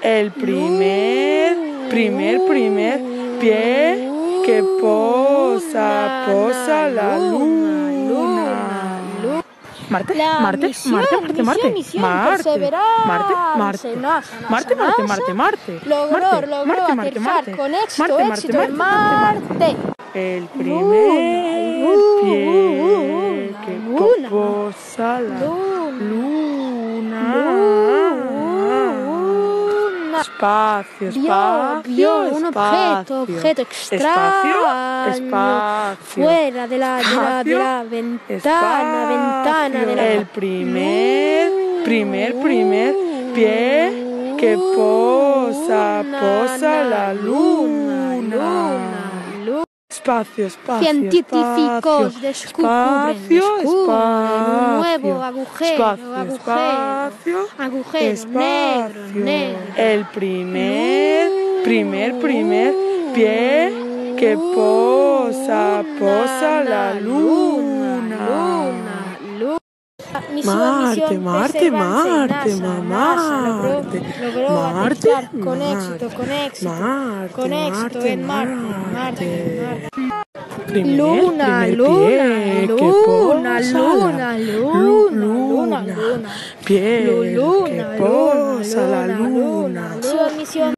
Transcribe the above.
El primer pie que posa la luna. Marte. Logró aterrizar con éxito en Marte. El primer pie que posa la luna. Espacio. Vio un objeto extraño fuera de la ventana de la. El primer pie que posa la luna. Espacio. Científicos descubren un nuevo agujero negro. El primer pie que posa la luna. Marte, mamá. Logró aterrizar con éxito en Marte. Luna. Pie que posa la luna. Misión.